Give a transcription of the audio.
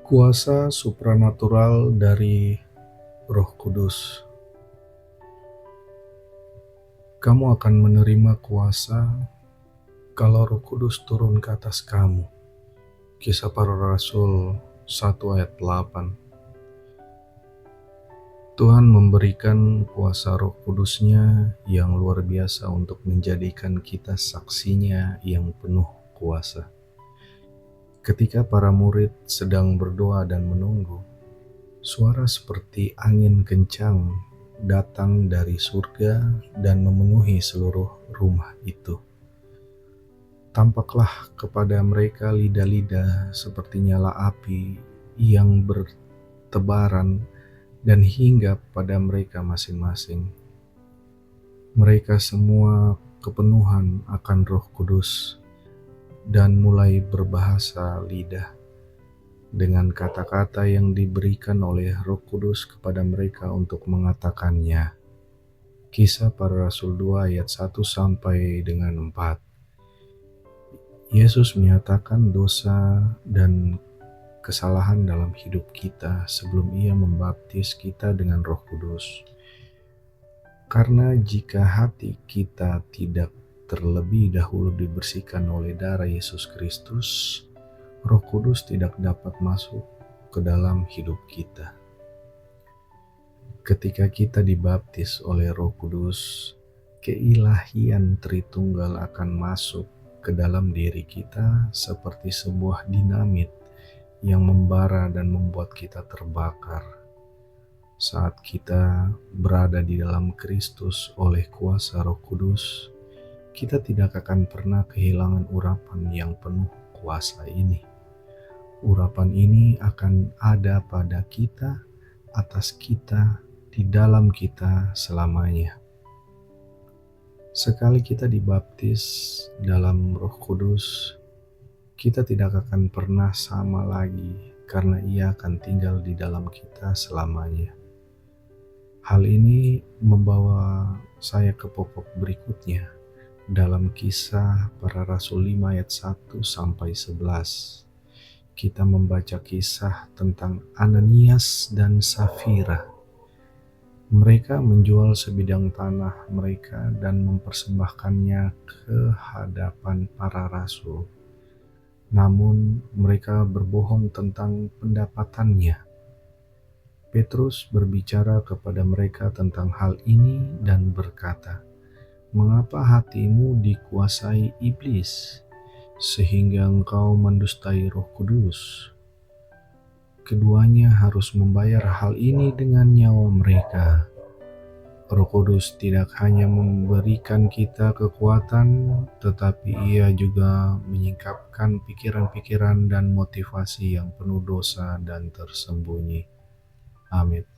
Kuasa supranatural dari Roh Kudus. Kamu akan menerima kuasa kalau Roh Kudus turun ke atas kamu. Kisah Para Rasul 1 ayat 8. Tuhan memberikan kuasa Roh Kudus-Nya yang luar biasa untuk menjadikan kita saksinya yang penuh kuasa. Ketika para murid sedang berdoa dan menunggu, suara seperti angin kencang datang dari surga dan memenuhi seluruh rumah itu. Tampaklah kepada mereka lidah-lidah seperti nyala api yang bertebaran dan hinggap pada mereka masing-masing. Mereka semua kepenuhan akan Roh Kudus dan mulai berbahasa lidah dengan kata-kata yang diberikan oleh Roh Kudus kepada mereka untuk mengatakannya. Kisah Para Rasul 2 ayat 1 sampai dengan 4. Yesus menyatakan dosa dan kesalahan dalam hidup kita sebelum Ia membaptis kita dengan Roh Kudus. Karena jika hati kita tidak terlebih dahulu dibersihkan oleh darah Yesus Kristus, Roh Kudus tidak dapat masuk ke dalam hidup kita. Ketika kita dibaptis oleh Roh Kudus, keilahian Tritunggal akan masuk ke dalam diri kita seperti sebuah dinamit yang membara dan membuat kita terbakar. Saat kita berada di dalam Kristus oleh kuasa Roh Kudus, kita tidak akan pernah kehilangan urapan yang penuh kuasa ini. Urapan ini akan ada pada kita, atas kita, di dalam kita selamanya. Sekali kita dibaptis dalam Roh Kudus, kita tidak akan pernah sama lagi karena Ia akan tinggal di dalam kita selamanya. Hal ini membawa saya ke pokok berikutnya dalam Kisah Para Rasul 5 ayat 1 sampai 11. Kita membaca kisah tentang Ananias dan Safira. Mereka menjual sebidang tanah mereka dan mempersembahkannya ke hadapan para rasul. Namun mereka berbohong tentang pendapatannya. Petrus berbicara kepada mereka tentang hal ini dan berkata, "Mengapa hatimu dikuasai iblis, sehingga engkau mendustai Roh Kudus? Keduanya harus membayar hal ini dengan nyawa mereka." Roh Kudus tidak hanya memberikan kita kekuatan, tetapi Ia juga menyingkapkan pikiran-pikiran dan motivasi yang penuh dosa dan tersembunyi. Amin.